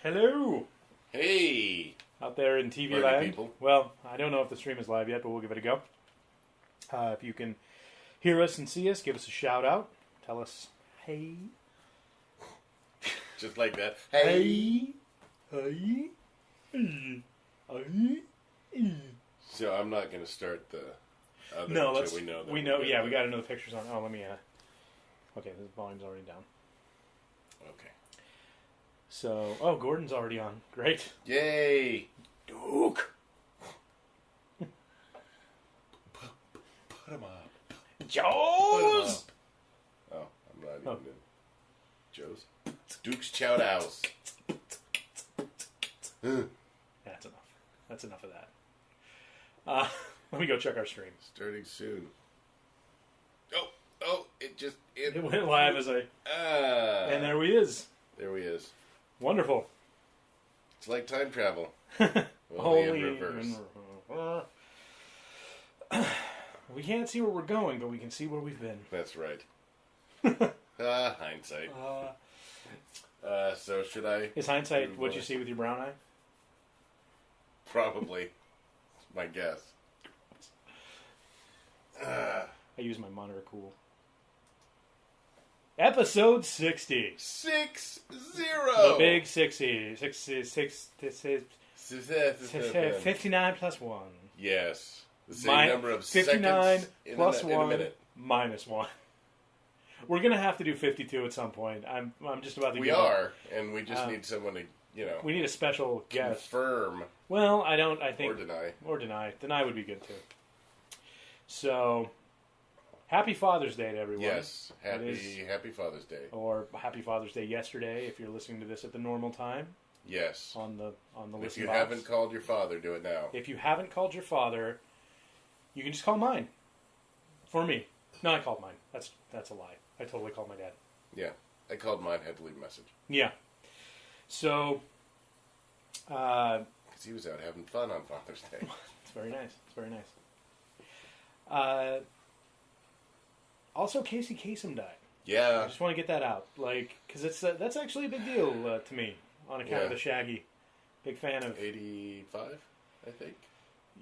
Hello. Hey. Out there in TV Party land. people. Well, I don't know if the stream is live yet, but we'll give it a go. If you can hear us and see us, give us a shout out. Tell us, hey. Just like that. Hey. Hey. Hey. Hey. So I'm not going to start the other No, until let's. we know. That We know. Yeah, we got to know the pictures on. Oh, let me. Okay, the volume's already down. Okay. So, Gordon's already on. Great. Yay. Duke. Put him up. Joe's. Oh, I'm not even in Joe's. Duke's Chow House. That's enough. That's enough of that. Let me go check our stream. Starting soon. It It went live as and there he is. There he is. Wonderful. It's like time travel. Only in reverse. We can't see where we're going, but we can see where we've been. That's right. Hindsight. So should I? Is hindsight what you see with your brown eye? Probably. My guess. I use my monitor cool. Episode 60. 6-0. The big 60. 59 plus 1. Yes. The same number of 59 seconds plus in a 1 minute. minus 1. We're going to have to do 52 at some point. I'm just about to We are, and we just need someone to, we need a special guest. confirm. Well, I think. Or deny. Or deny. Deny would be good too. So, happy Father's Day to everyone. Yes. Happy Father's Day. Or happy Father's Day yesterday if you're listening to this at the normal time. Yes. On the listen If you box. haven't called your father, do it now. If you haven't called your father, you can just call mine. For me. No, I called mine. That's a lie. I totally called my dad. Yeah. I called mine, had to leave a message. Yeah. So, because he was out having fun on Father's Day. It's very nice. It's very nice. Also, Casey Kasem died. Yeah. I just want to get that out, because that's actually a big deal to me on account of the Shaggy. Big fan of 85, I think.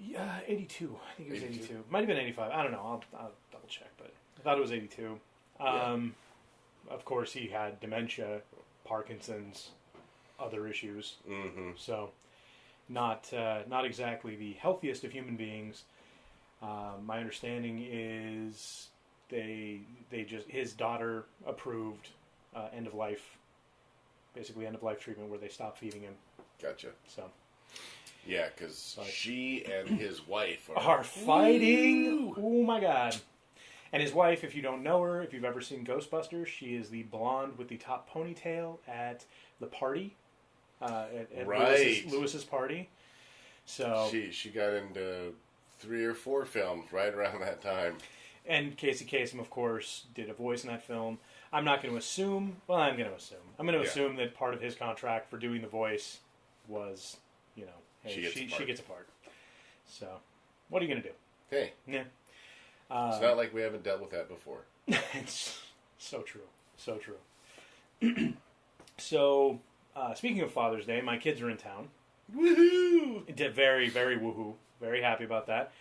Yeah, 82. I think it was 82. Might have been 85. I don't know. I'll double check, but I thought it was 82. Of course, he had dementia, Parkinson's, other issues. Mm-hmm. So, not exactly the healthiest of human beings. My understanding is his daughter approved end of life treatment where they stopped feeding him. Gotcha. So. Yeah, because she and his wife are fighting. Oh my God. And his wife, if you don't know her, if you've ever seen Ghostbusters, she is the blonde with the top ponytail at the party. At Lewis's party. So she got into 3 or 4 films right around that time. And Casey Kasem, of course, did a voice in that film. I'm not going to assume. Well, I'm going to assume. I'm going to assume that part of his contract for doing the voice was, hey, she gets a part. So, what are you going to do? Hey. Yeah. It's not like we haven't dealt with that before. It's so true. So true. So, speaking of Father's Day, my kids are in town. Woohoo! Very, very woohoo. Very happy about that.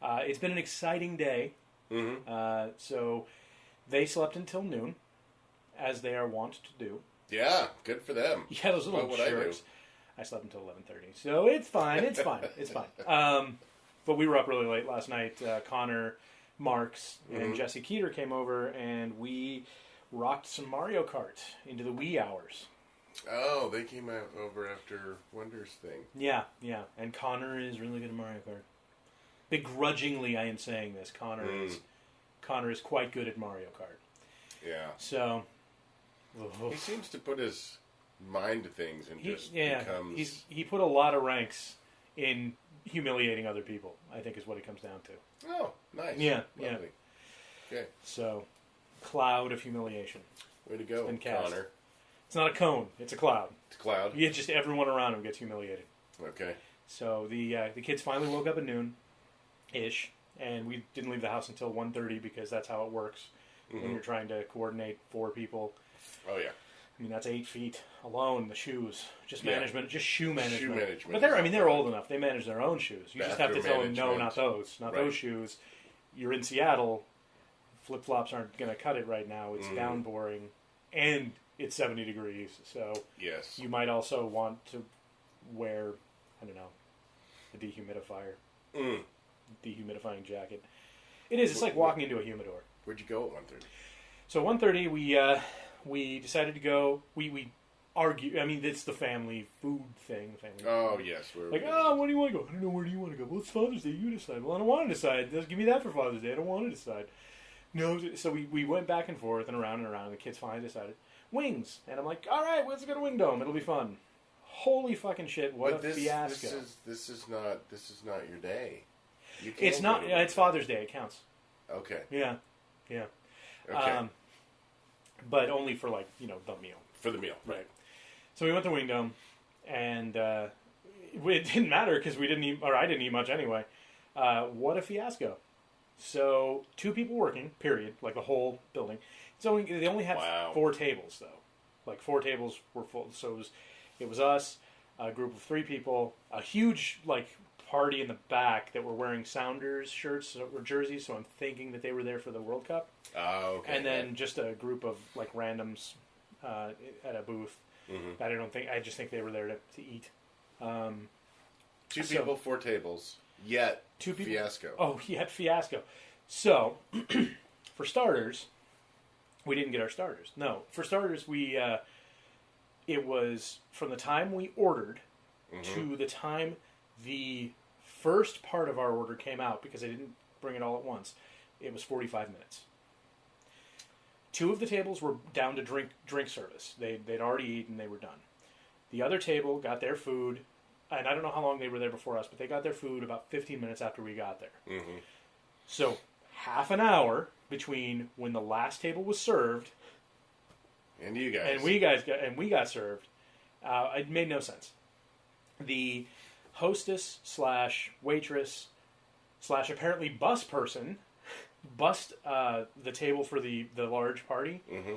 It's been an exciting day. Mm-hmm. So, they slept until noon, as they are wont to do. Yeah, good for them. Yeah, those little jerks. I slept until 11:30, so it's fine. It's fine. It's fine. But we were up really late last night. Connor, Marks, and Jesse Keeter came over, and we rocked some Mario Kart into the wee hours. Oh, they came over after Wonder's thing. Yeah. And Connor is really good at Mario Kart. Begrudgingly, I am saying this. Connor is quite good at Mario Kart. Yeah. So he seems to put his mind to things and becomes. He put a lot of ranks in humiliating other people, I think is what it comes down to. Oh, nice. Yeah, lovely. Okay. So, cloud of humiliation. Way to go, Connor. It's not a cone, it's a cloud. It's a cloud? Yeah, just everyone around him gets humiliated. Okay. So, the kids finally woke up at noon-ish, and we didn't leave the house until 1:30 because that's how it works when you're trying to coordinate 4 people. Oh, yeah. I mean, that's 8 feet alone. The shoes, just Yeah. management, just shoe management. Shoe management. But they're old enough. They manage their own shoes. You just have to tell them, no, management. not those, not Right. those shoes. You're in Seattle. Flip flops aren't going to cut it right now. It's downpouring, and it's 70 degrees. So Yes. you might also want to wear, I don't know, a dehumidifier, dehumidifying jacket. It is. It's like walking into a humidor. Where'd you go at 1:30? So 1:30, we decided to go. We argue. I mean, it's the family food thing. Family. Oh yes. Like, where do you want to go? I don't know. Where do you want to go? Well, it's Father's Day. You decide. Well, I don't want to decide. Just give me that for Father's Day. I don't want to decide. No. So we went back and forth and around and around. And the kids finally decided wings. And I'm like, all right, let's go to Wing Dome. It'll be fun. Holy fucking shit! What a fiasco. This is not your day. You can't It's not. It's Father's Day. It counts. Okay. Yeah. Okay. But only for the meal. For the meal, right? So we went to Wing Dome, and it didn't matter because we didn't eat, or I didn't eat much anyway. What a fiasco! So 2 people working, period, like the whole building. They only had 4 tables though, like 4 tables were full. So it was us, a group of 3 people, a huge party in the back that were wearing Sounders shirts or jerseys. So I'm thinking that they were there for the World Cup. Oh, okay. And then just a group of randoms at a booth. Mm-hmm. I just think they were there to eat. 2 people, 4 tables. Yet 2 people. Fiasco. Oh, yet fiasco. So, for starters, we didn't get our starters. No, for starters, it was from the time we ordered to the time the first part of our order came out, because I didn't bring it all at once. It was 45 minutes. 2 of the tables were down to drink service. They'd already eaten, they were done. The other table got their food, and I don't know how long they were there before us, but they got their food about 15 minutes after we got there. Mm-hmm. So, half an hour between when the last table was served and you guys. And we got served. It made no sense. The hostess / waitress / apparently bus person bussed the table for the large party. Mm-hmm.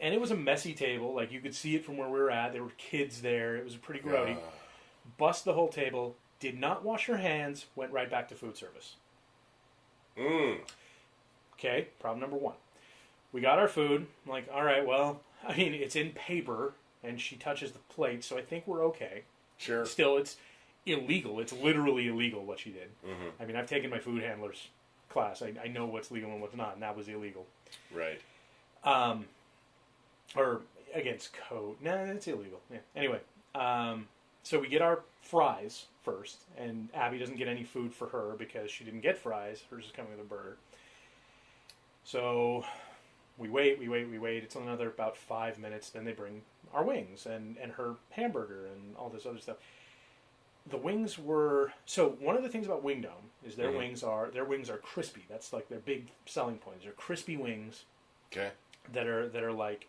And it was a messy table. Like, you could see it from where we were at. There were kids there. It was pretty grody. Bussed the whole table. Did not wash her hands. Went right back to food service. Okay, problem number 1. We got our food. I'm like, all right, well, I mean, it's in paper, and she touches the plate, so I think we're okay. Sure. Still, it's illegal. It's literally illegal what she did. Mm-hmm. I mean, I've taken my food handler's class. I know what's legal and what's not, and that was illegal. Right. Or against code. No, it's illegal. Yeah. Anyway, so we get our fries first, and Abby doesn't get any food for her because she didn't get fries. Hers is coming with a burger. So we wait. It's another about 5 minutes. Then they bring our wings and her hamburger and all this other stuff. The wings were... So one of the things about Wing Dome is their wings are crispy. That's like their big selling point. They're crispy wings. Okay. That are like...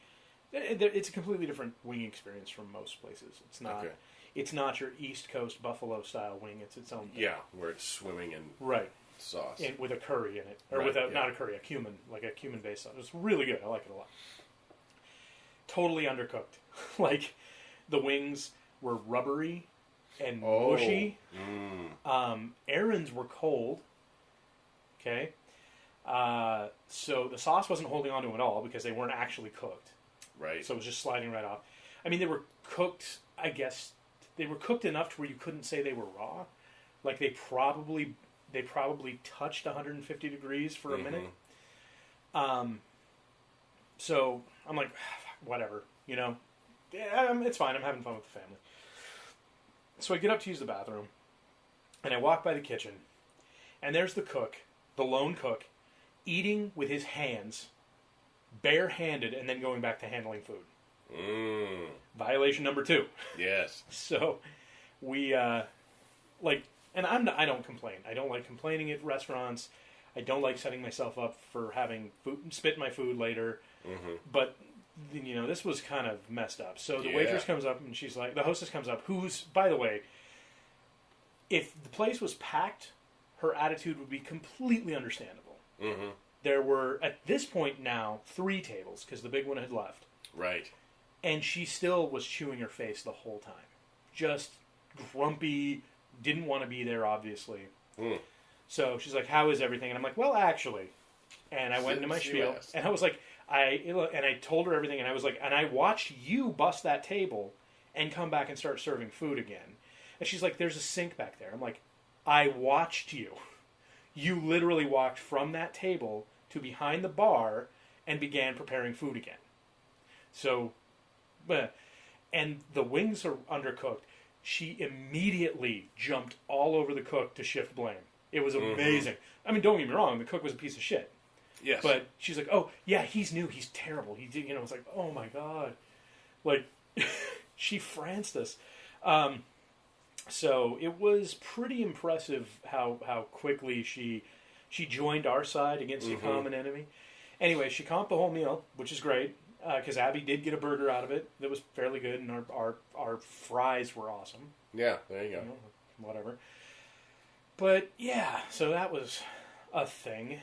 It's a completely different wing experience from most places. It's not... Okay. It's not your East Coast buffalo style wing. It's its own thing. Yeah, where it's swimming in sauce. With a curry in it. Or not a curry, a cumin. Like a cumin based sauce. It's really good. I like it a lot. Totally undercooked. Like, the wings were rubbery and mushy. Aaron's were cold. Okay. So the sauce wasn't holding on to them at all because they weren't actually cooked. Right. So it was just sliding right off. I mean, they were cooked, I guess... They were cooked enough to where you couldn't say they were raw. Like, they probably touched 150 degrees for a minute. So I'm like, whatever, you know. Yeah, it's fine. I'm having fun with the family. So I get up to use the bathroom, and I walk by the kitchen, and there's the cook, the lone cook, eating with his hands, barehanded, and then going back to handling food. Violation number 2. Yes. So we and I don't complain. I don't like complaining at restaurants. I don't like setting myself up for having spit in my food later. Mm-hmm. But you know, this was kind of messed up. So the waitress comes up and she's like, the hostess comes up, who's, by the way, if the place was packed, her attitude would be completely understandable. Mm-hmm. There were at this point now 3 tables because the big one had left. Right. And she still was chewing her face the whole time. Just grumpy, didn't want to be there, obviously. So she's like, how is everything? And I'm like, well, actually. And I went into my spiel. And I was like, I told her everything. And I was like, and I watched you bust that table and come back and start serving food again. And she's like, there's a sink back there. I'm like, I watched you. You literally walked from that table to behind the bar and began preparing food again. So, and the wings are undercooked. She immediately jumped all over the cook to shift blame. It was amazing. I mean, don't get me wrong, the cook was a piece of shit. Yes. But she's like, oh, yeah, he's new, he's terrible. He did, it's like, oh my God. Like, she franced us. So it was pretty impressive how quickly she joined our side against a common enemy. Anyway, she comped the whole meal, which is great, because Abby did get a burger out of it that was fairly good, and our fries were awesome. Yeah, there you go. Whatever. But, yeah, so that was a thing.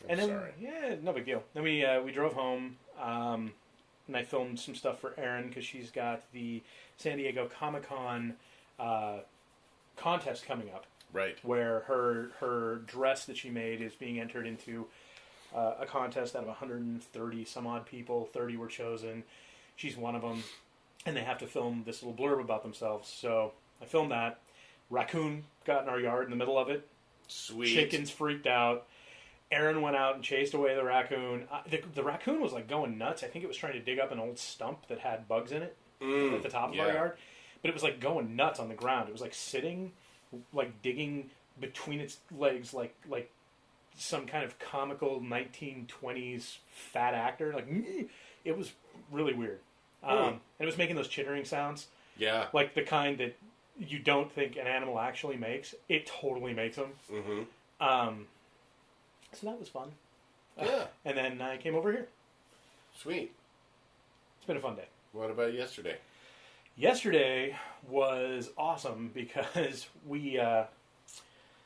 Sorry. Yeah, no big deal. Then we drove home, and I filmed some stuff for Erin, because she's got the San Diego Comic-Con contest coming up. Right. Where her dress that she made is being entered into a contest out of 130 some odd people. 30 were chosen. She's one of them. And they have to film this little blurb about themselves. So I filmed that. Raccoon got in our yard in the middle of it. Sweet. Chickens freaked out. Erin went out and chased away the raccoon. The raccoon was like going nuts. I think it was trying to dig up an old stump that had bugs in it at the top of our yard. But it was like going nuts on the ground. It was like sitting, like digging between its legs like some kind of comical 1920s fat actor. Like, it was really weird. And it was making those chittering sounds. Yeah. Like the kind that you don't think an animal actually makes. It totally makes them. So that was fun. Yeah. And then I came over here. Sweet. It's been a fun day. What about yesterday? Yesterday was awesome because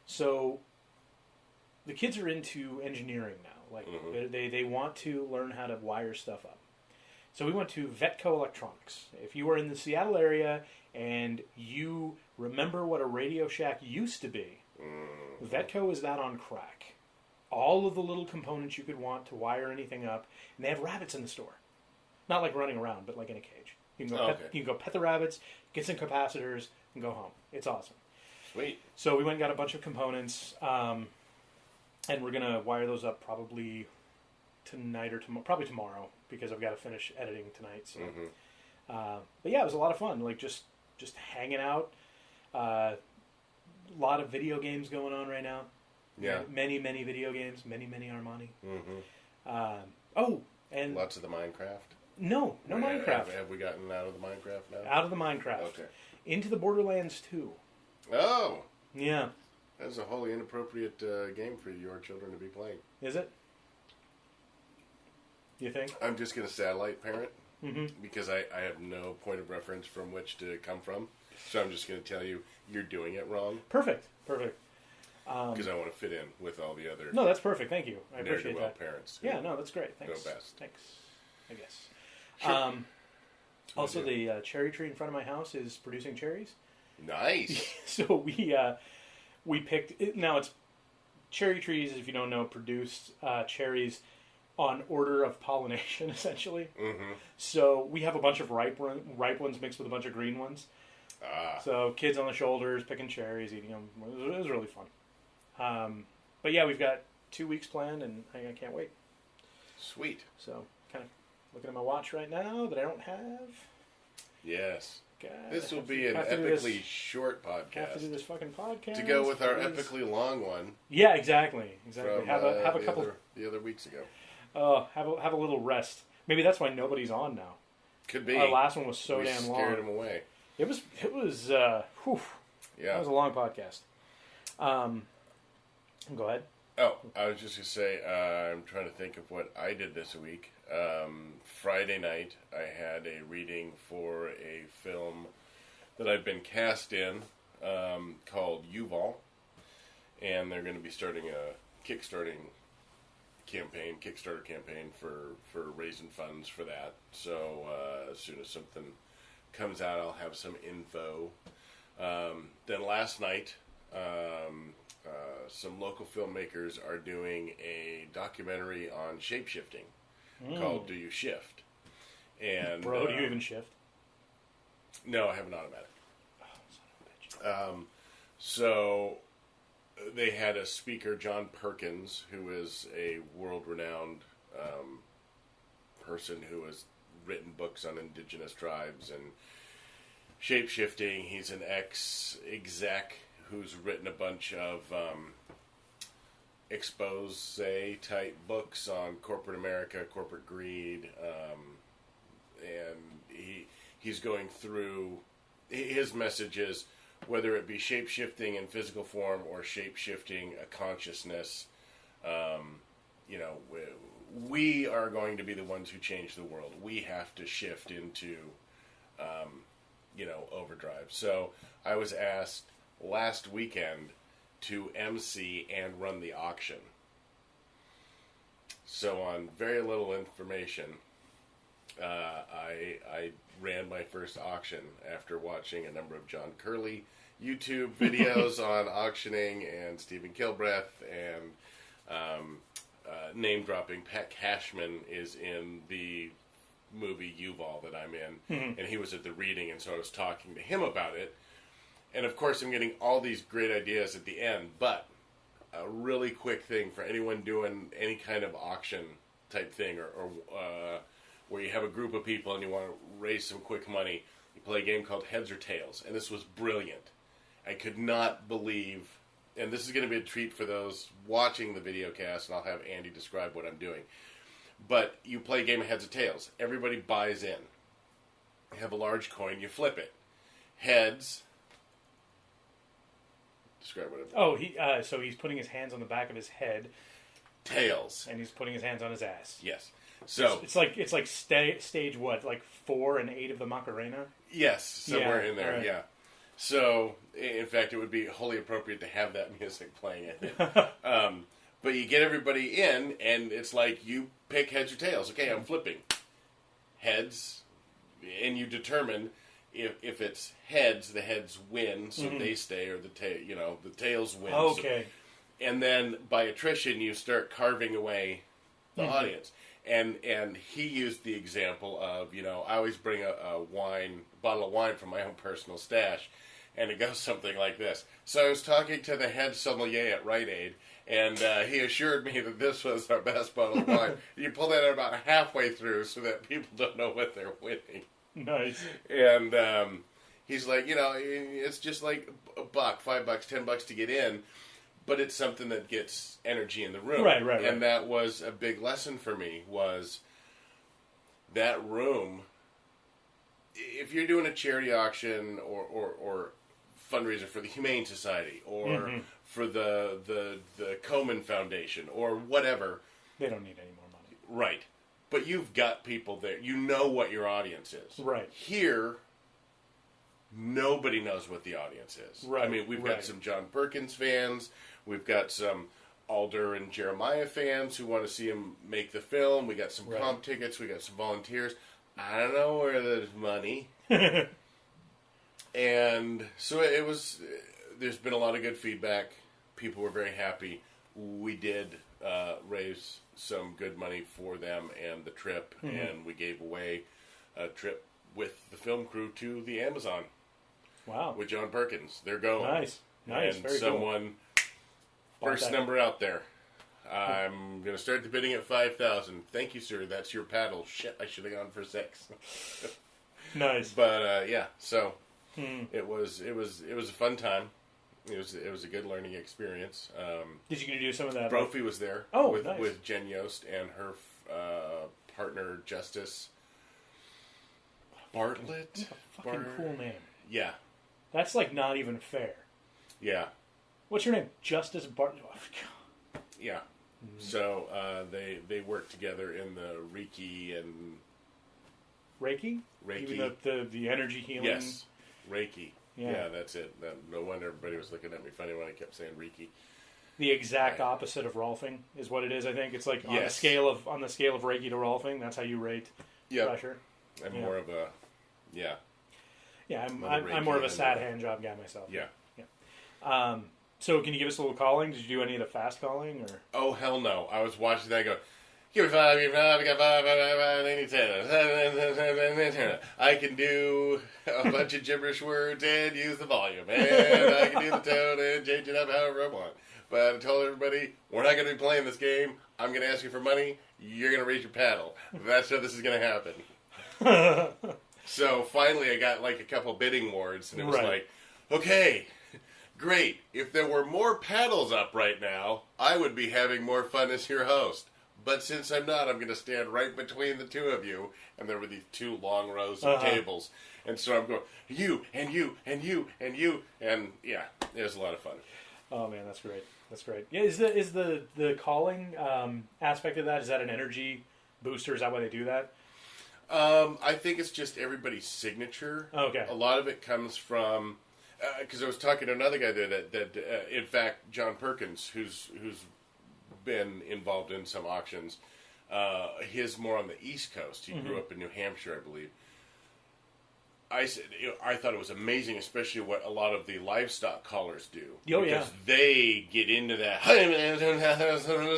so the kids are into engineering now. Like they want to learn how to wire stuff up. So we went to Vetco Electronics. If you are in the Seattle area and you remember what a Radio Shack used to be, Vetco is that on crack. All of the little components you could want to wire anything up, and they have rabbits in the store. Not like running around, but like in a cage. You can go pet the rabbits, get some capacitors, and go home. It's awesome. Sweet. So we went and got a bunch of components, and we're going to wire those up probably tonight or probably tomorrow, because I've got to finish editing tonight. So, but yeah, it was a lot of fun. Like just hanging out. A lot of video games going on right now. Yeah. Many video games. Many Armani. And lots of the Minecraft. No Minecraft. Have we gotten out of the Minecraft now? Out of the Minecraft. Okay. Into the Borderlands 2. Oh. Yeah. That's a wholly inappropriate game for your children to be playing. Is it? You think? I'm just going to satellite parent because I have no point of reference from which to come from. So I'm just going to tell you, you're doing it wrong. Perfect. Because I want to fit in with all the other. No, that's perfect. Thank you. I appreciate that. Parents. Yeah, no, that's great. Thanks. Go best. Thanks. I guess. Sure. Also, the cherry tree in front of my house is producing cherries. Nice. So we picked. Now it's cherry trees. If you don't know, produce cherries on order of pollination, essentially. So we have a bunch of ripe ones mixed with a bunch of green ones. So kids on the shoulders picking cherries, eating them. It was really fun. But yeah, we've got 2 weeks planned, and I can't wait. Sweet. So kind of looking at my watch right now that I don't have. Yes. God, this will be an epically short podcast. Have to do this fucking podcast to go with our epically long one. Yeah, exactly. From, have a couple the other weeks ago. Have a little rest. Maybe that's why nobody's on now. Could be. Our last one was so damn long. Scared them away. It was. Whew. Yeah. That was a long podcast. Go ahead. Oh, I was just going to say, I'm trying to think of what I did this week. Friday night, I had a reading for a film that I've been cast in called Yuval. And they're going to be starting a kickstarting Kickstarter campaign for raising funds for that. So as soon as something comes out, I'll have some info. Then last night, some local filmmakers are doing a documentary on shape-shifting called Do You Shift? And Bro, do you even shift? No, I have an automatic. Oh, son of a bitch. So they had a speaker, John Perkins, who is a world-renowned person who has written books on indigenous tribes and shape-shifting. He's an ex-exec who's written a bunch of expose-type books on corporate America, corporate greed, and he's going through his messages, whether it be shape-shifting in physical form or shape-shifting a consciousness. We are going to be the ones who change the world. We have to shift into, overdrive. So I was asked last weekend to MC and run the auction. So on very little information, I ran my first auction after watching a number of John Curley YouTube videos on auctioning and Stephen Kilbreth and name-dropping. Pat Cashman is in the movie Yuval that I'm in, and he was at the reading, and so I was talking to him about it. And of course, I'm getting all these great ideas at the end, but a really quick thing for anyone doing any kind of auction type thing, or where you have a group of people and you want to raise some quick money, you play a game called Heads or Tails, and this was brilliant. I could not believe, and this is going to be a treat for those watching the video cast, and I'll have Andy describe what I'm doing. But you play a game of Heads or Tails. Everybody buys in. You have a large coin, you flip it. Heads. Describe what I'm doing. Oh, so he's putting his hands on the back of his head. Tails. And he's putting his hands on his ass. Yes. So it's like stage what, like 4 and 8 of the Macarena? Yes, somewhere in there, right. yeah. So, in fact, it would be wholly appropriate to have that music playing, I think. But you get everybody in, and it's like you pick heads or tails. Okay, I'm flipping. Heads, and you determine if it's heads, the heads win, so they stay, or the tails win. Okay. So, and then by attrition, you start carving away the audience. And he used the example of, I always bring a bottle of wine from my own personal stash, and it goes something like this. So I was talking to the head sommelier at Rite Aid, and he assured me that this was our best bottle of wine. You pull that out about halfway through so that people don't know what they're winning. Nice. And he's like, it's just like $1, $5, $10 to get in. But it's something that gets energy in the room. Right. And that was a big lesson for me, was that room, if you're doing a charity auction or fundraiser for the Humane Society or for the Komen Foundation or whatever. They don't need any more money. Right. But you've got people there. You know what your audience is. Right. Here, nobody knows what the audience is. Right. I mean, we've got some John Perkins fans. We've got some Alder and Jeremiah fans who want to see him make the film. We got some comp tickets. We got some volunteers. I don't know where there's money. And so it was. There's been a lot of good feedback. People were very happy. We did raise some good money for them and the trip, and we gave away a trip with the film crew to the Amazon. Wow. With John Perkins. They're going. Nice. And very someone... cool. First number out there. I'm going to start the bidding at 5,000. Thank you, sir. That's your paddle. Shit, I should have gone for 6. Nice. But yeah, so it was a fun time. It was a good learning experience. Did you get to do some of that? Brophy was there. Oh, nice. With Jen Yost and her partner Justice Bartlett. Fucking cool name. Yeah. That's like not even fair. Yeah. What's your name? Justice Bartlett. Oh, yeah. So they work together in the Reiki and Reiki. Even the energy healing. Yes, Reiki. Yeah. That's it. No wonder everybody was looking at me funny when I kept saying Reiki. the exact opposite of Rolfing is what it is. I think it's like on the Yes. scale of Reiki to Rolfing. That's how you rate pressure. I'm more of a Yeah, I'm Reiki more of a than sad hand job guy myself. yeah. So can you give us a little calling? Did you do any of the fast calling or? Oh hell no! I was watching that. Go. Give me 5, give me 5, give me 5, I need 10. I can do a bunch of gibberish words and use the volume. And I can do the tone and change it up however I want. But I told everybody, we're not going to be playing this game. I'm going to ask you for money. You're going to raise your paddle. That's how this is going to happen. So finally I got like a couple bidding wars. And it was like, okay, great. If there were more paddles up right now, I would be having more fun as your host. But since I'm not, I'm going to stand right between the two of you. And there were these 2 long rows of tables. And so I'm going, you, and you, and you, and you. And yeah, it was a lot of fun. Oh man, that's great. That's great. Yeah, is the calling aspect of that, is that an energy booster? Is that why they do that? I think it's just everybody's signature. Okay. A lot of it comes from, because I was talking to another guy there that in fact, John Perkins, who's been involved in some auctions. His more on the East Coast. He grew up in New Hampshire, I believe. I said, I thought it was amazing, especially what a lot of the livestock callers do. Oh, because they get into that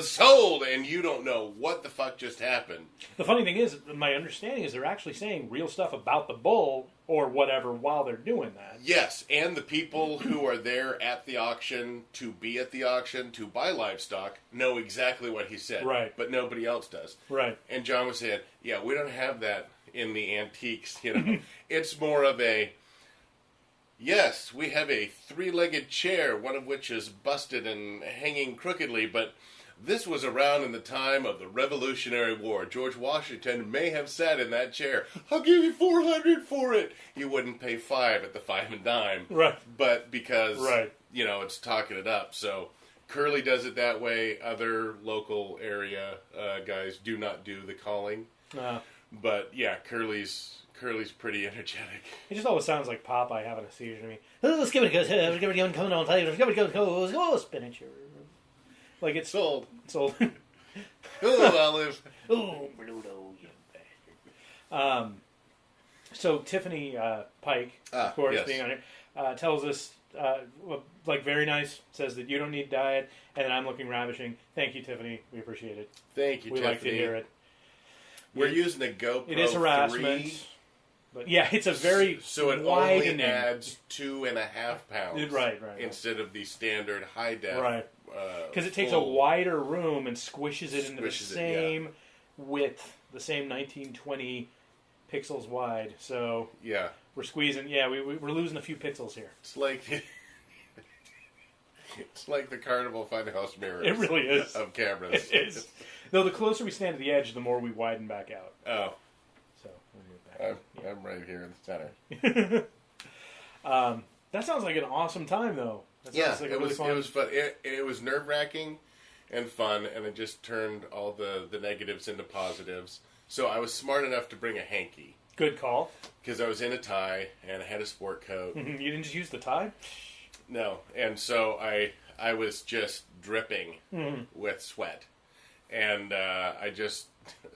sold, and you don't know what the fuck just happened. The funny thing is, my understanding is they're actually saying real stuff about the bull or whatever while they're doing that. Yes, and the people who are there at the auction to be at the auction to buy livestock know exactly what he said. Right. But nobody else does. Right. And John was saying, yeah, we don't have that in the antiques, you know. It's more of a, yes, we have a 3-legged chair, one of which is busted and hanging crookedly, but this was around in the time of the Revolutionary War. George Washington may have sat in that chair. I'll give you $400 for it. You wouldn't pay $5 at the 5 and dime. Right. But because, you know, it's talking it up. So Curly does it that way. Other local area guys do not do the calling. But yeah, Curly's pretty energetic. It just always sounds like Popeye having a seizure to me. Oh, skibidi goes, skibidi goes, coming on, skibidi goes, oh, spinach. Like it's sold. Sold. Oh, Olive. Oh, Bluto, you bastard. So Tiffany Pike, of course, yes. being on here, tells us, like, very nice, says that you don't need diet, and that I'm looking ravishing. Thank you, Tiffany. We appreciate it. Thank you, we Tiffany. like to hear it. We're using a GoPro. It is harassment. 3, but yeah, it's a very so it widening. only adds 2.5 pounds. Right. Instead of the standard high def. Right. Because it takes a wider room and squishes it into the same width, the same 1920 pixels wide. So yeah, we're squeezing. Yeah, we're losing a few pixels here. It's like the Carnival Funhouse mirrors. It really is of cameras. It is. Though the closer we stand to the edge, the more we widen back out. Oh, so we'll move back. I'm right here in the center. That sounds like an awesome time, though. That sounds like it really was. fun. It was fun. It was nerve-wracking and fun, and it just turned all the negatives into positives. So I was smart enough to bring a hanky. Good call. Because I was in a tie and I had a sport coat. You didn't just use the tie? No, and so I was just dripping with sweat, and I just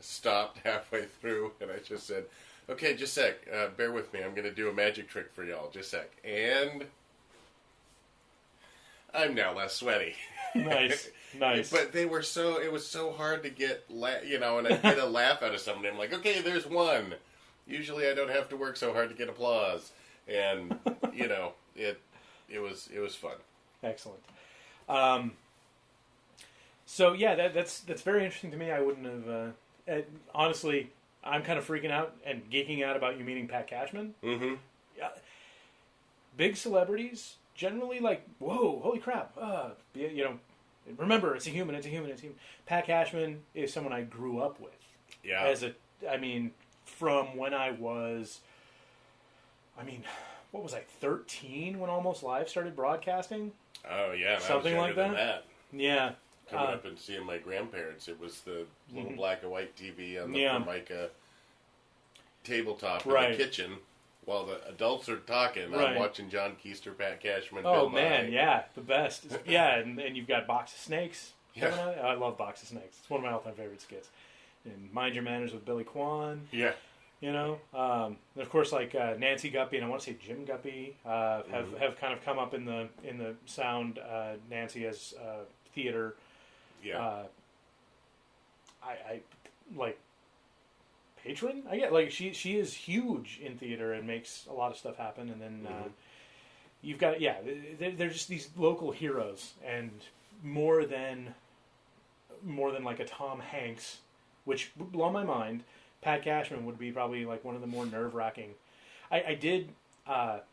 stopped halfway through, and I just said, "Okay, just a sec, bear with me. I'm going to do a magic trick for y'all. Just a sec." And I'm now less sweaty. Nice. But it was so hard to get, and I get a laugh out of somebody. I'm like, okay, there's one. Usually I don't have to work so hard to get applause, and it was fun. Excellent. So yeah, that's very interesting to me. I wouldn't have honestly. I'm kind of freaking out and geeking out about you meeting Pat Cashman. Mm-hmm. Big celebrities generally like, whoa, holy crap! Remember, it's a human. Pat Cashman is someone I grew up with. Yeah. From when I was, what was I, 13 when Almost Live started broadcasting? Oh, yeah. Something like that? Yeah. Coming up and seeing my grandparents, it was the little black and white TV on the Formica tabletop in the kitchen. While the adults are talking, Right. I'm watching John Keister, Pat Cashman. Oh Bill man, Nye. yeah, the best. Yeah, and you've got Box of Snakes. Yeah. coming out. I love Box of Snakes. It's one of my all-time favorite skits. And Mind Your Manners with Billy Kwan. Yeah. You know, and of course, like Nancy Guppy and I want to say Jim Guppy have kind of come up in the sound. Nancy as theater. Yeah. I like patron. I get like she is huge in theater and makes a lot of stuff happen. And then you've got they're just these local heroes, and more than like a Tom Hanks, which would blow my mind. Pat Cashman would be probably like one of the more nerve-wracking. I did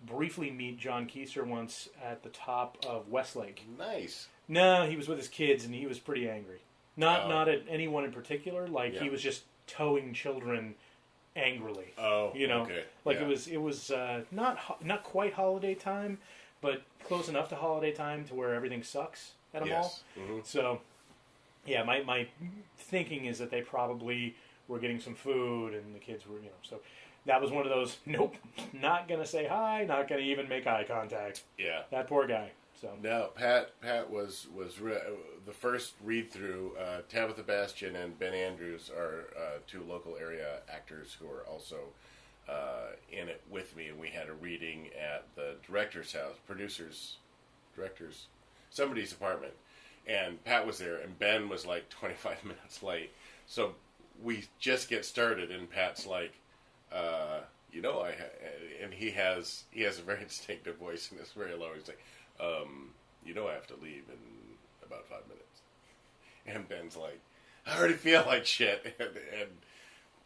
briefly meet John Keister once at the top of Westlake. Nice. No, he was with his kids and he was pretty angry. Not at anyone in particular. Like he was just towing children angrily. Oh, you know, okay. like it was not quite holiday time, but close enough to holiday time to where everything sucks at a mall. Mm-hmm. So, yeah, my thinking is that they probably were getting some food, and the kids were, so that was one of those, nope, not going to say hi, not going to even make eye contact. Yeah. That poor guy. So No, Pat was the first read-through. Tabitha Bastian and Ben Andrews are two local area actors who are also in it with me, and we had a reading at the director's house, director's, somebody's apartment, and Pat was there, and Ben was like 25 minutes late, so we just get started, and Pat's like, and he has a very distinctive voice, and it's very low. He's like, I have to leave in about 5 minutes. And Ben's like, I already feel like shit.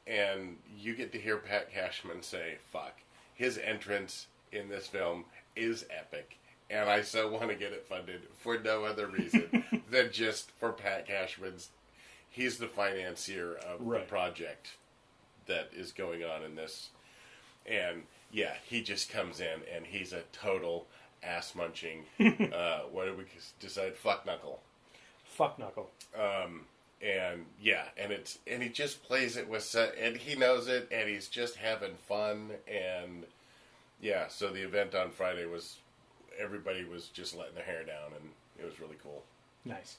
And you get to hear Pat Cashman say, fuck. His entrance in this film is epic. And I so want to get it funded for no other reason than just for Pat Cashman's. He's the financier of the project that is going on in this. And, yeah, he just comes in, and he's a total ass-munching, what did we decide? Fuck knuckle. Fuck knuckle. And, yeah, and he just plays it with, and he knows it, and he's just having fun, and, yeah, so the event on Friday was, everybody was just letting their hair down, and it was really cool. Nice.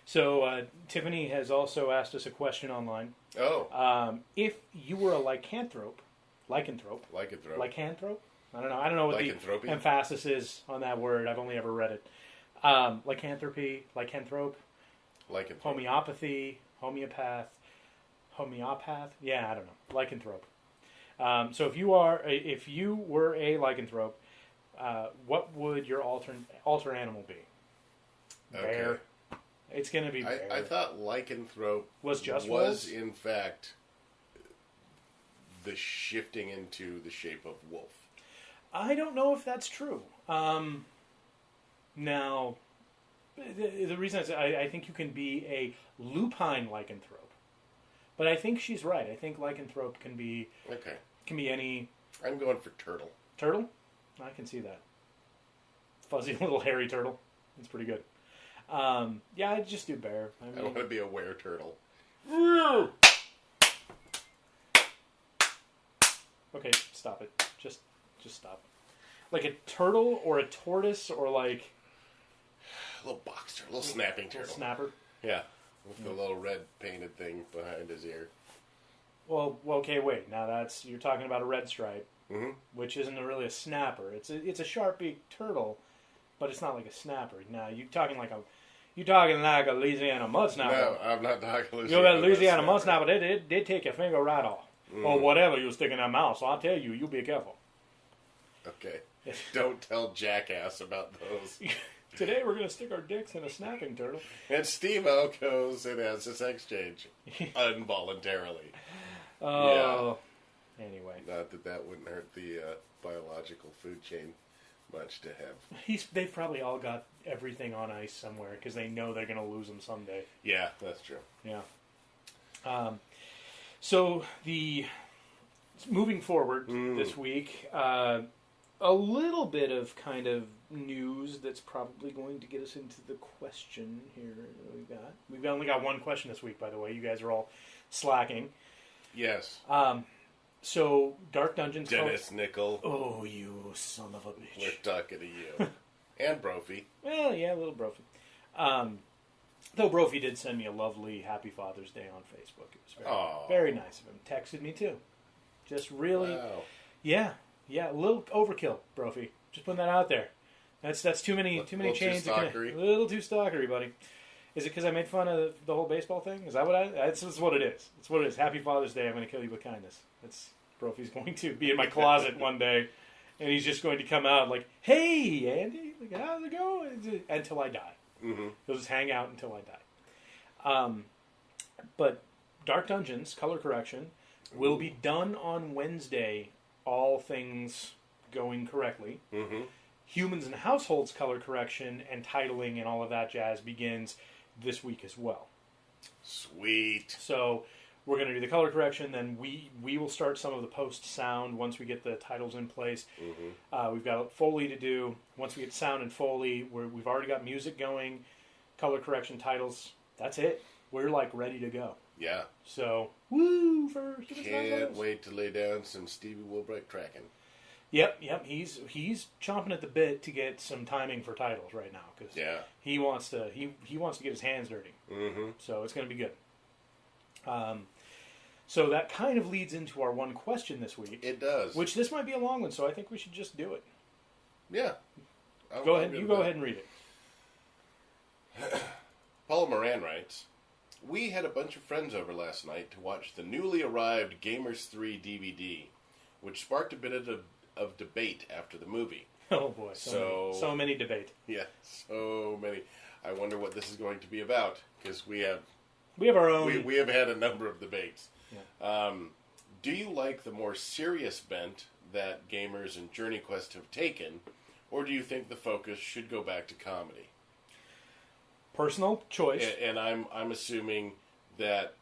So, Tiffany has also asked us a question online. Oh. If you were a lycanthrope. Lycanthrope. I don't know what the emphasis is on that word. I've only ever read it. Lycanthropy, lycanthrope, homeopathy, homeopath. Yeah, I don't know. Lycanthrope. So if you were a lycanthrope, what would your alter animal be? Bear. Okay. It's going to be bear. I thought lycanthrope was wolves? In fact the shifting into the shape of wolf. I don't know if that's true. Now, the reason I think you can be a lupine lycanthrope, but I think she's right. I think lycanthrope can be any. I'm going for turtle. Turtle? I can see that. Fuzzy little hairy turtle. It's pretty good. Yeah, I'd just do bear. I want to be a were-turtle. Okay, stop it. Just stop. Like a turtle or a tortoise or like... A little box turtle, a little snapping turtle. Little snapper? Yeah, with the little red painted thing behind his ear. Well, okay, wait. Now you're talking about a red stripe, mm-hmm. which isn't really a snapper. It's a sharp-beaked turtle, but it's not like a snapper. Now, you're talking like a Louisiana mud snapper. No, I'm not talking Louisiana. You know that Louisiana mud snapper, they take your finger right off. Mm. Or whatever you stick in that mouth. So I'll tell you, you be careful. Okay. Don't tell Jackass about those. Today we're going to stick our dicks in a snapping turtle. And Steve-O goes and has this exchange. Involuntarily. Oh. Yeah. Anyway. Not that wouldn't hurt the biological food chain much to have. They've probably all got everything on ice somewhere because they know they're going to lose them someday. Yeah, that's true. Yeah. So moving forward this week, a little bit of kind of news that's probably going to get us into the question here we've only got one question this week, by the way. You guys are all slacking. Yes. So, Dark Dungeons... Dennis Nickel. Oh, you son of a bitch. We're talking to you. And Brophy. Well, yeah, a little Brophy. Though Brophy did send me a lovely Happy Father's Day on Facebook. It was very nice of him. Texted me, too. Just really... Wow. Yeah, a little overkill, Brophy. Just putting that out there. That's too many chains. Too stalkery. A little too stalkery, buddy. Is it because I made fun of the whole baseball thing? Is that what that's what it is. It's what it is. Happy Father's Day. I'm going to kill you with kindness. That's Brophy's going to be in my closet one day, and he's just going to come out like, "Hey, Andy, like, how's it going?" Until I die. Mm-hmm. He'll just hang out until I die. But Dark Dungeons color correction will be done on Wednesday. All things going correctly. Mm-hmm. Humans and Households color correction and titling and all of that jazz begins this week as well. Sweet. So we're going to do the color correction, then we will start some of the post sound once we get the titles in place. Mm-hmm. We've got Foley to do. Once we get sound and Foley, we've already got music going, color correction, titles. That's it. We're like ready to go. Yeah. So, woo for Humans and Can't Households. wait to lay down some Stevie Wilbright tracking. Yep. He's chomping at the bit to get some timing for titles right now because he wants to get his hands dirty. Mm-hmm. So it's going to be good. So that kind of leads into our one question this week. It does. Which this might be a long one, so I think we should just do it. Yeah. Go ahead and read it. Paula Moran writes, "We had a bunch of friends over last night to watch the newly arrived Gamers 3 DVD, which sparked a bit of debate after the movie." Oh boy, so many debate. Yeah, so many. I wonder what this is going to be about, because we have our own. We have had a number of debates. Yeah. Do you like the more serious bent that Gamers and Journey Quest have taken, or do you think the focus should go back to comedy? Personal choice. And I'm assuming that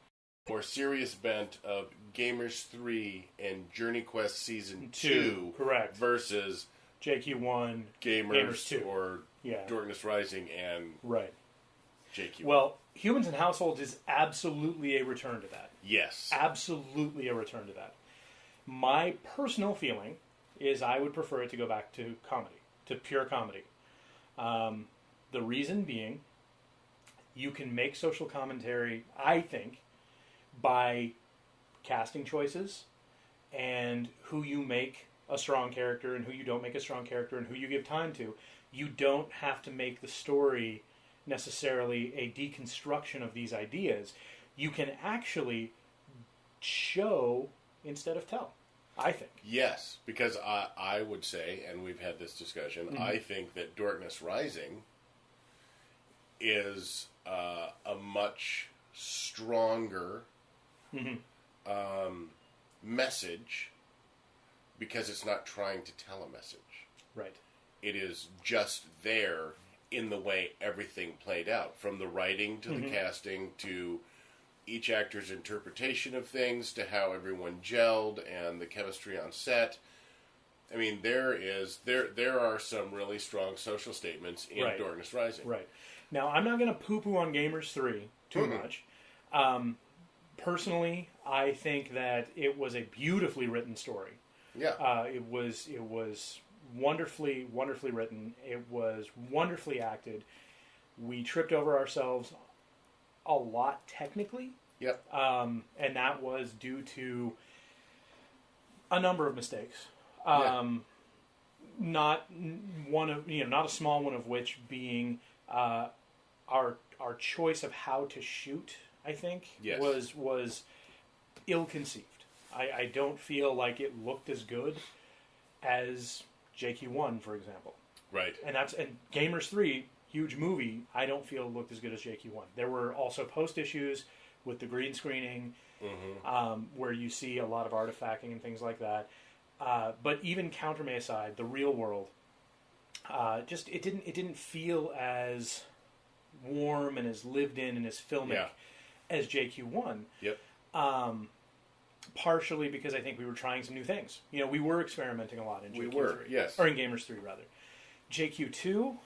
more serious bent of Gamers 3 and Journey Quest Season 2 correct, versus JQ1, Gamers 2, or Darkness Rising and JQ1. Well, Humans and Households is absolutely a return to that. Yes. Absolutely a return to that. My personal feeling is I would prefer it to go back to comedy, to pure comedy. The reason being, you can make social commentary, I think, by casting choices and who you make a strong character and who you don't make a strong character and who you give time to. You don't have to make the story necessarily a deconstruction of these ideas. You can actually show instead of tell, I think. Yes, because I would say, and we've had this discussion, Mm-hmm. I think that Darkness Rising is a much stronger message because it's not trying to tell a message. Right. It is just there in the way everything played out, from the writing to the casting to each actor's interpretation of things to how everyone gelled and the chemistry on set. I mean, there are some really strong social statements in Darkness Rising. Right. Now, I'm not going to poo-poo on Gamers 3 too much. Personally, I think that it was a beautifully written story. Yeah. It was wonderfully written. It was wonderfully acted. We tripped over ourselves a lot technically. Yep. And that was due to a number of mistakes. Not a small one of which being our choice of how to shoot. I think was ill-conceived. I don't feel like it looked as good as JQ1, for example. Right. And Gamers 3, huge movie, I don't feel looked as good as JQ1. There were also post issues with the green screening, where you see a lot of artifacting and things like that. But even countermay aside, the real world, it didn't feel as warm and as lived in and as filmic as JQ1. Yep. Partially because I think we were trying some new things. We were experimenting a lot in JQ3. Yes. Or in Gamers 3, rather. JQ2,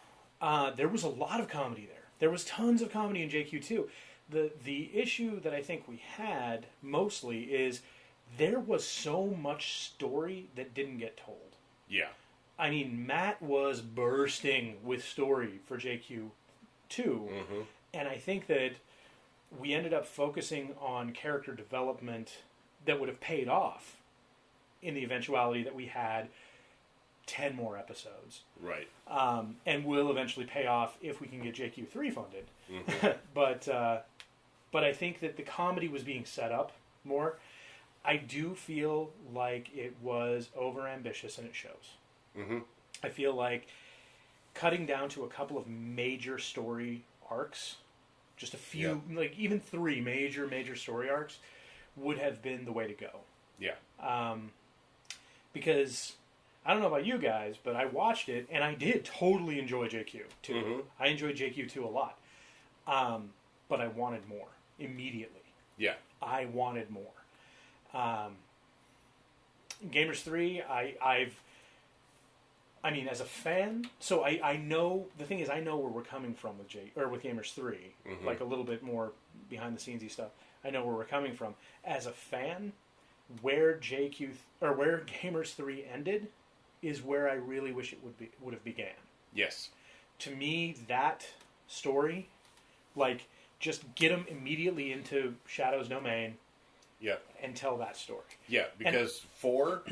there was a lot of comedy there. There was tons of comedy in JQ2. The issue that I think we had, mostly, is there was so much story that didn't get told. Yeah. I mean, Matt was bursting with story for JQ2, Mm-hmm. and I think that we ended up focusing on character development that would have paid off in the eventuality that we had 10 more episodes. Right. And will eventually pay off if we can get JQ3 funded. Mm-hmm. But I think that the comedy was being set up more. I do feel like it was overambitious, and it shows. Mm-hmm. I feel like cutting down to a couple of major story arcs, just a few, like even 3 major story arcs, would have been the way to go. Yeah. Because I don't know about you guys, but I watched it and I did totally enjoy JQ2. Mm-hmm. I enjoyed JQ2 a lot, but I wanted more immediately. Yeah. I wanted more. Gamers 3, I mean, as a fan, so I know, the thing is, I know where we're coming from with Gamers 3, Mm-hmm. like a little bit more behind the scenesy stuff. I know where we're coming from. As a fan, where where Gamers 3 ended is where I really wish it would have began. Yes. To me, that story, like, just get them immediately into Shadow's domain, Yeah. and tell that story. Yeah, because 4,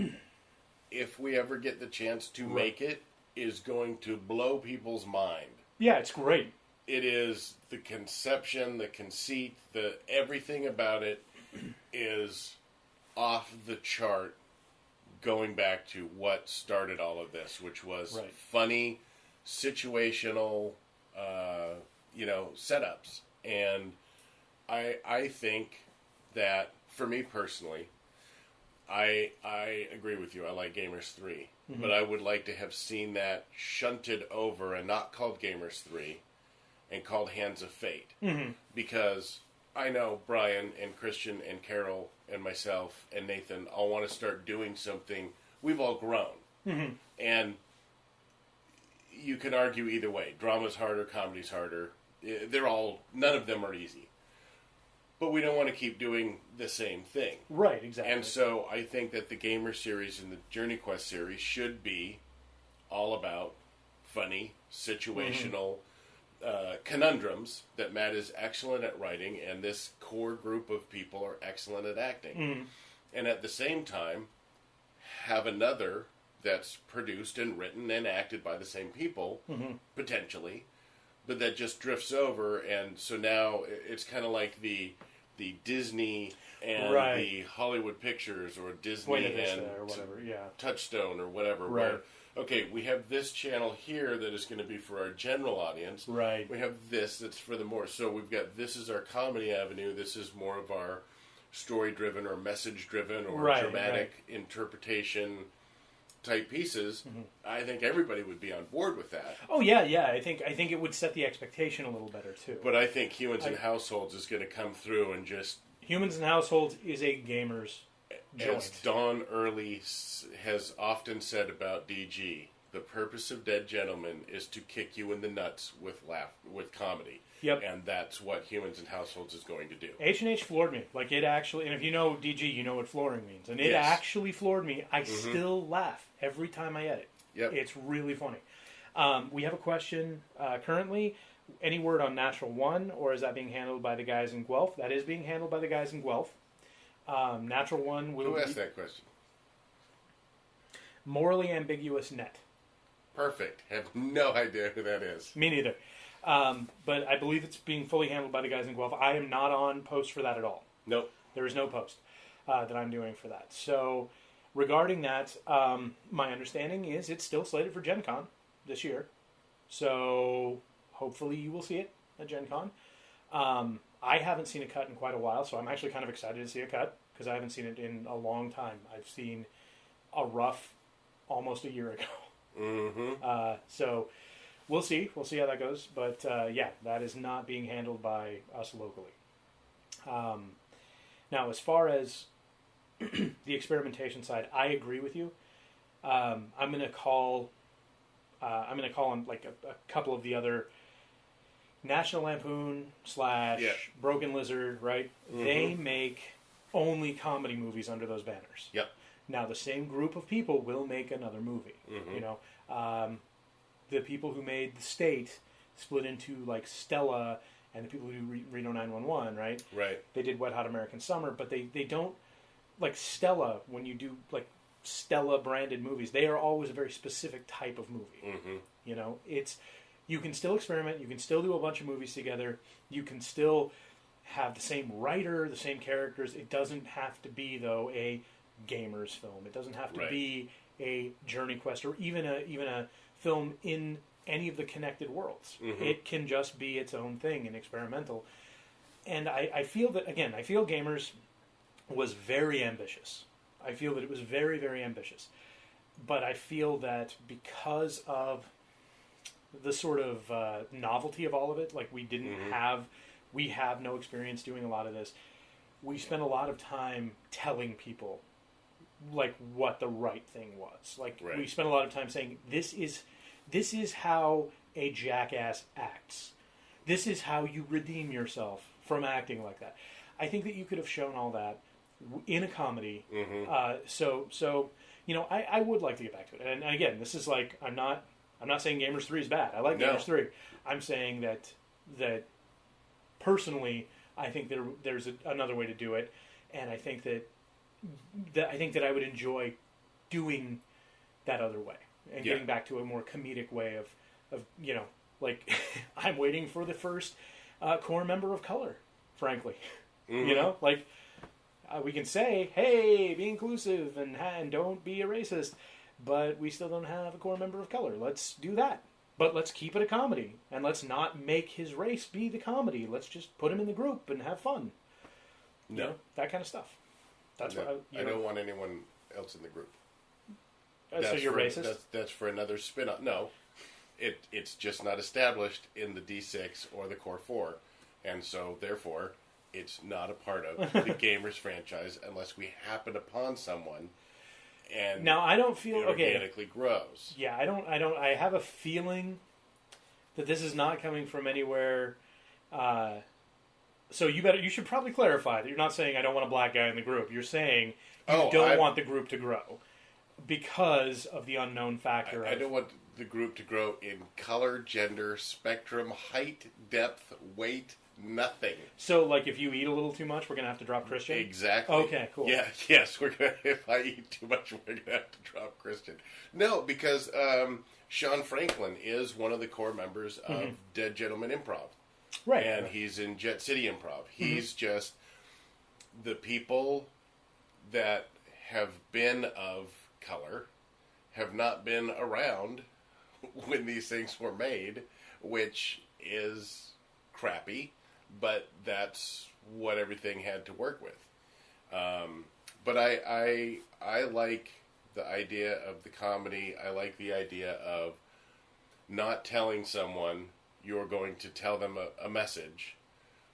if we ever get the chance to make it, is going to blow people's mind. Yeah, it's great. It is the conception, the conceit, the everything about it is off the chart. Going back to what started all of this, which was funny, situational, setups, and I think that for me personally, I agree with you. I like Gamers 3, but I would like to have seen that shunted over and not called Gamers 3 and called Hands of Fate, because I know Brian and Christian and Carol and myself and Nathan all want to start doing something. We've all grown, and you can argue either way. Drama's harder, comedy's harder. None of them are easy. But we don't want to keep doing the same thing. Right, exactly. And so I think that the Gamer series and the Journey Quest series should be all about funny, situational conundrums that Matt is excellent at writing, and this core group of people are excellent at acting. And at the same time, have another that's produced and written and acted by the same people, potentially, but that just drifts over, and so now it's kind of like the Disney and the Hollywood Pictures, or Disney and or whatever, Touchstone or whatever. Where, okay, we have this channel here that is going to be for our general audience. Right. We have this that's for the more. So we've got, this is our comedy avenue. This is more of our story-driven or message-driven or dramatic interpretation type pieces. I think everybody would be on board with that. Oh yeah. I think it would set the expectation a little better too. But I think Humans and Households is going to come through and just... Humans and Households is a gamer's joint. As Don Early has often said about DG, the purpose of Dead Gentlemen is to kick you in the nuts with comedy. Yep. And that's what Humans and Households is going to do. H&H floored me. Like, it actually... And if you know DG, you know what flooring means. And it actually floored me. I still laugh every time I edit. Yep. It's really funny. We have a question currently. Any word on Natural One, or is that being handled by the guys in Guelph? That is being handled by the guys in Guelph. Natural One will Who asked that question? Morally Ambiguous Net. Perfect. Have no idea who that is. Me neither. But I believe it's being fully handled by the guys in Guelph. I am not on post for that at all. Nope. There is no post that I'm doing for that. So regarding that, my understanding is it's still slated for Gen Con this year. So hopefully you will see it at Gen Con. I haven't seen a cut in quite a while, so I'm actually kind of excited to see a cut because I haven't seen it in a long time. I've seen a rough almost a year ago. So we'll see. We'll see how that goes. But yeah, that is not being handled by us locally. Now, as far as the experimentation side, I agree with you. I'm going to call on like a couple of the other National Lampoon / Broken Lizard, right? They make only comedy movies under those banners. Yep. Now, the same group of people will make another movie. You know, the people who made The State split into like Stella and the people who do Reno 911, right? Right. They did Wet Hot American Summer, but they don't, like Stella, when you do like Stella branded movies, they are always a very specific type of movie. You know, you can still experiment, you can still do a bunch of movies together, you can still have the same writer, the same characters. It doesn't have to be, though, a gamer's film. It doesn't have to be a Journey Quest or even a film in any of the connected worlds. It can just be its own thing and experimental. And I feel that, again, I feel Gamers was very ambitious. I feel that it was very, very ambitious. But I feel that because of the sort of novelty of all of it, like we have no experience doing a lot of this. We spent a lot of time telling people like what the right thing was. Like we spent a lot of time saying this is how a jackass acts. This is how you redeem yourself from acting like that. I think that you could have shown all that in a comedy. So you know, I would like to get back to it. And again, this is like I'm not saying Gamers 3 is bad. I like Gamers 3. I'm saying that personally, I think there's another way to do it, and I think that I would enjoy doing that other way and getting back to a more comedic way of you know, like I'm waiting for the first core member of color, frankly. You know, like we can say, hey, be inclusive and don't be a racist, but we still don't have a core member of color. Let's do that. But let's keep it a comedy, and let's not make his race be the comedy. Let's just put him in the group and have fun. No. You know, that kind of stuff. That's what I don't want anyone else in the group. So you're racist? That's for another spin-off. No, it's just not established in the D6 or the Core 4, and so therefore it's not a part of the Gamers franchise unless we happen upon someone. And now I don't feel it organically grows. Yeah, I don't. I have a feeling that this is not coming from anywhere. So you should probably clarify that you're not saying I don't want a black guy in the group. You're saying you don't want the group to grow because of the unknown factor. I don't want the group to grow in color, gender, spectrum, height, depth, weight. Nothing. So, like, if you eat a little too much, we're gonna have to drop Christian. Exactly. Okay, cool. Yeah, yes, we're gonna. If I eat too much, we're gonna have to drop Christian. No, because Sean Franklin is one of the core members of Dead Gentleman Improv, right? And he's in Jet City Improv. He's just the people that have been of color have not been around when these things were made, which is crappy. But that's what everything had to work with. But I like the idea of the comedy. I like the idea of not telling someone you're going to tell them a message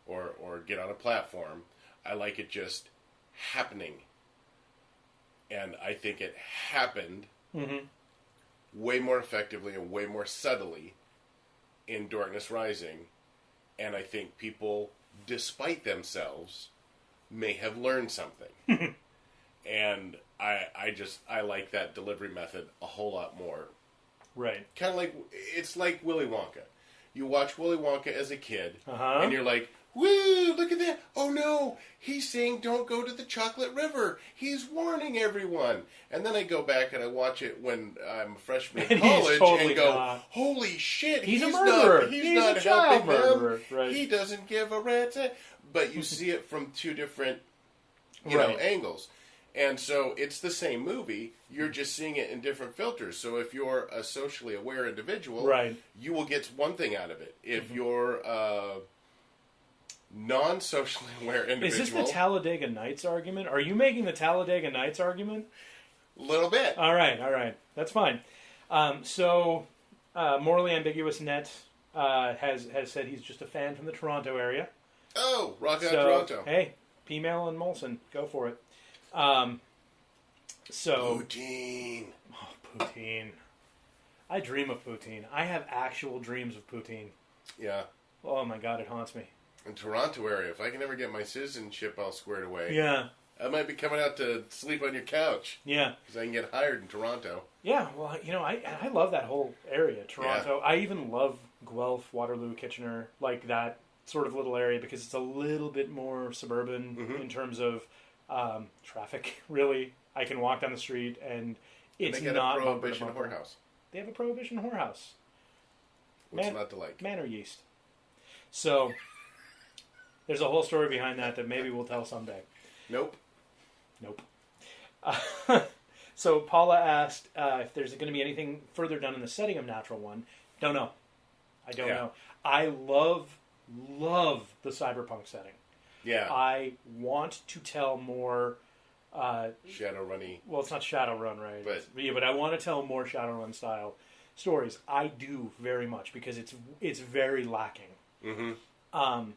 or get on a platform. I like it just happening. And I think it happened way more effectively and way more subtly in Darkness Rising. And I think people, despite themselves, may have learned something. And I like that delivery method a whole lot more. Right. Kind of like, it's like Willy Wonka. You watch Willy Wonka as a kid, and you're like, woo, look at that. Oh no, he's saying don't go to the chocolate river. He's warning everyone. And then I go back and I watch it when I'm a freshman in college and go, holy shit, he's a murderer. He's not a child helping murderer. them. Right. He doesn't give a rat's ass. But you see it from two different, you know, angles. And so it's the same movie. You're just seeing it in different filters. So if you're a socially aware individual, you will get one thing out of it. If you're non-socially aware individual... Is this the Talladega Nights argument? Are you making the Talladega Nights argument? A little bit. All right. That's fine. So, Morally Ambiguous Net has said he's just a fan from the Toronto area. Oh, rock out Toronto. Hey, P-Mail and Molson, go for it. Poutine. Oh, poutine. I dream of poutine. I have actual dreams of poutine. Yeah. Oh my god, it haunts me. In Toronto area, if I can ever get my citizenship all squared away, yeah, I might be coming out to sleep on your couch. Yeah. Because I can get hired in Toronto. Yeah, well, I love that whole area, Toronto. Yeah. I even love Guelph, Waterloo, Kitchener, like that sort of little area because it's a little bit more suburban in terms of traffic, really. I can walk down the street and it's and they got not a Prohibition whorehouse. They have a Prohibition whorehouse. What's not to like? Manor yeast. So, there's a whole story behind that maybe we'll tell someday. Nope. So Paula asked if there's going to be anything further done in the setting of Natural One. Don't know. I don't know. I love the cyberpunk setting. Yeah. I want to tell more... Shadowrunny. Well, it's not Shadowrun, right? But I want to tell more Shadowrun style stories. I do very much because it's very lacking. Mm-hmm.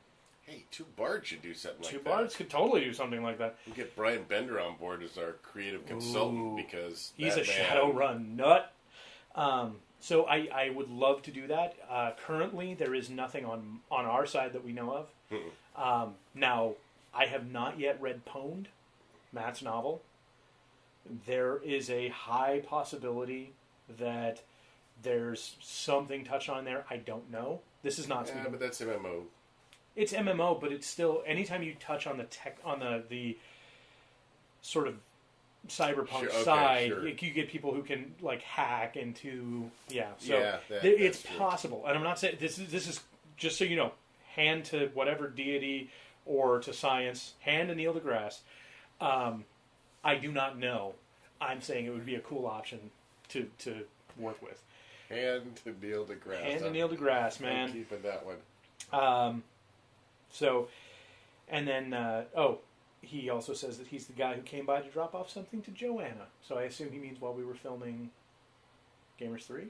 Hey, Two Bards should do something like that. Two Bards could totally do something like that. We'll get Brian Bender on board as our creative consultant because he's a Shadowrun nut. So I would love to do that. Currently, there is nothing on our side that we know of. Now, I have not yet read Pwned, Matt's novel. There is a high possibility that there's something touched on there. I don't know. This is not. Yeah, but that's MMO. It's MMO, but it's still anytime you touch on the sort of cyberpunk side, you get people who can like hack into it's possible. And I'm not saying this is just so you know, hand to whatever deity or to science, hand to Neil deGrasse. I do not know. I'm saying it would be a cool option to work with. Hand to Neil deGrasse. Hand to Neil deGrasse, man. I'm keeping that one. So, and then, he also says that he's the guy who came by to drop off something to Joanna. So I assume he means while we were filming Gamers 3?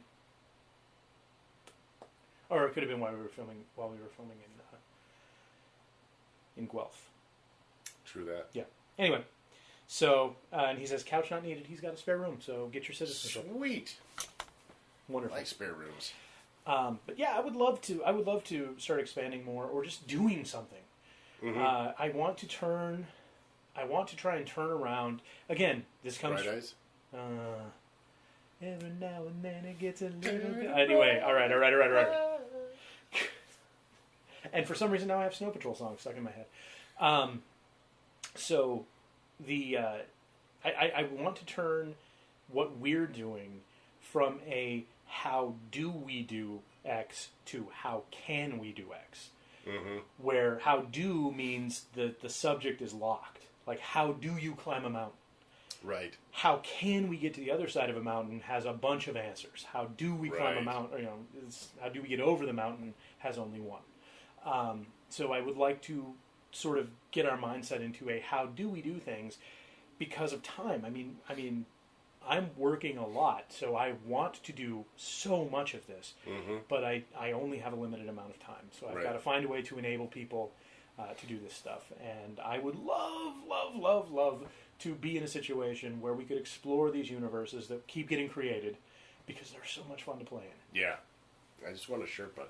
Or it could have been while we were filming in Guelph. True that. Yeah. Anyway, so, and he says, couch not needed. He's got a spare room, so get your citizenship. Sweet. Wonderful. Like spare rooms. But yeah, I would love to start expanding more or just doing something. Mm-hmm. I want to try and turn around. Again, this comes... Bright Eyes? Every now and then it gets a little bit... Anyway, all right. And for some reason now I have Snow Patrol songs stuck in my head. So, I want to turn what we're doing from a how do we do X to how can we do X. Mm-hmm. Where how do means the subject is locked. Like, how do you climb a mountain? Right. How can we get to the other side of a mountain has a bunch of answers. How do we climb a mountain? How do we get over the mountain has only one. So I would like to sort of get our mindset into a how do we do things because of time. I mean, I'm working a lot, so I want to do so much of this, but I only have a limited amount of time. So I've got to find a way to enable people to do this stuff. And I would love to be in a situation where we could explore these universes that keep getting created because they're so much fun to play in. Yeah. I just want a Sherpa.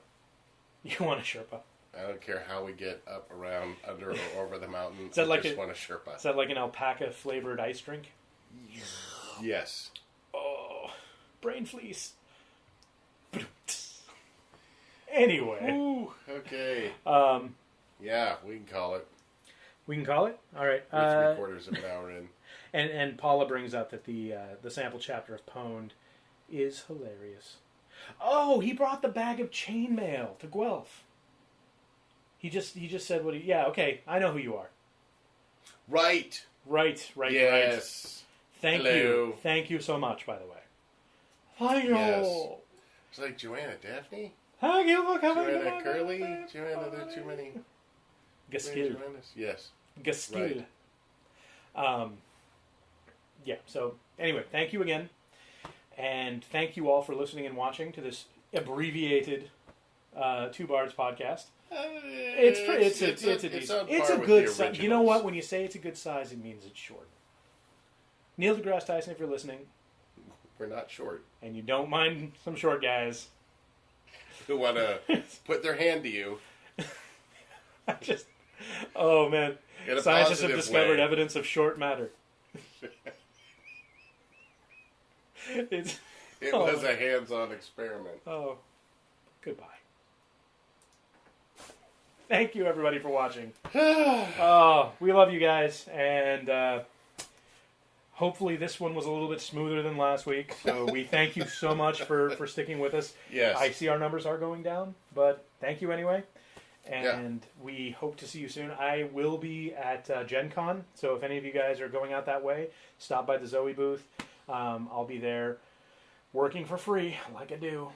You want a Sherpa? I don't care how we get up, around, under, or over the mountain. I just want a Sherpa. Is that like an alpaca-flavored ice drink? Yes. Oh, brain fleece. Anyway. Ooh, okay. Yeah, we can call it. We can call it? All right. We're 3/4 of an hour in. And Paula brings up that the sample chapter of Pwned is hilarious. Oh, he brought the bag of chainmail to Guelph. He just said what he... Yeah, okay, I know who you are. Right. Yes. Thank you so much, by the way. Thank you. Yes. It's like Joanna Daphne. Thank you for coming. Joanna Curly. Joanna, there are too many. Gaskill. Yes. Gaskill. Right. Yeah, so anyway, thank you again. And thank you all for listening and watching to this abbreviated Two Bards podcast. It's a good size. You know what? When you say it's a good size, it means it's short. Neil deGrasse Tyson, if you're listening, we're not short, and you don't mind some short guys who want to put their hand to you. Oh, man. In a Scientists have positive discovered way. evidence of short matter. It's, It was a hands-on experiment. oh, goodbye. Thank you, everybody, for watching. Oh, we love you guys, and hopefully this one was a little bit smoother than last week. So we thank you so much for sticking with us. Yes. I see our numbers are going down, but thank you anyway. And we hope to see you soon. I will be at Gen Con, so if any of you guys are going out that way, stop by the Zoe booth. I'll be there working for free, like I do.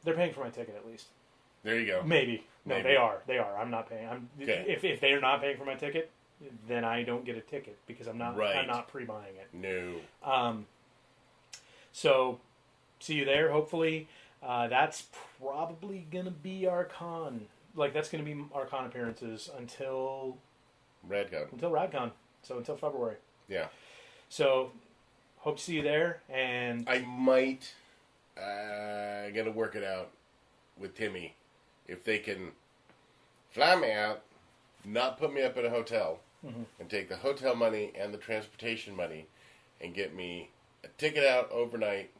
They're paying for my ticket, at least. There you go. Maybe. No, Maybe. they are. They are. I'm not paying. Okay. If they are not paying for my ticket, then I don't get a ticket because I'm not Right. I'm not pre-buying it. No. So see you there. Hopefully, that's probably gonna be our con. Like that's gonna be our con appearances until Radcon. RadCon. So until February. Yeah. So hope to see you there. And I might gonna work it out with Timmy if they can fly me out, not put me up at a hotel, and take the hotel money and the transportation money and get me a ticket out overnight.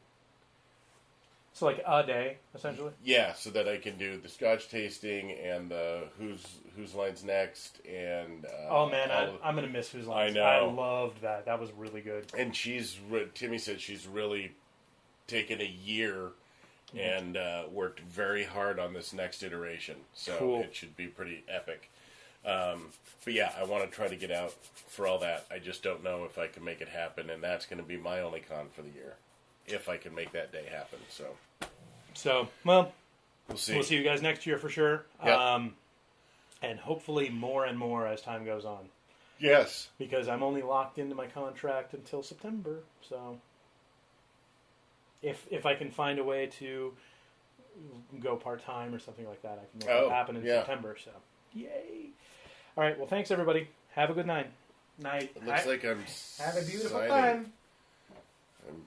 so like a day essentially. Yeah, so that I can do the scotch tasting and the whose line's next and Oh man, all I'm gonna miss Who's Lines. I know. I loved that. That was really good. and Timmy said she's really taken a year and worked very hard on this next iteration, so Cool. it should be pretty epic. But yeah, I want to try to get out for all that. I just don't know if I can make it happen, and that's going to be my only con for the year, if I can make that day happen. So Well, we'll see. we'll see you guys next year for sure. Yep. And hopefully more and more as time goes on. Yes. Because I'm only locked into my contract until September. So if I can find a way to go part-time or something like that, I can make it happen in September. So yay. All right. Well, thanks, everybody. Have a good night. It looks like I'm Have a beautiful signing. time. I'm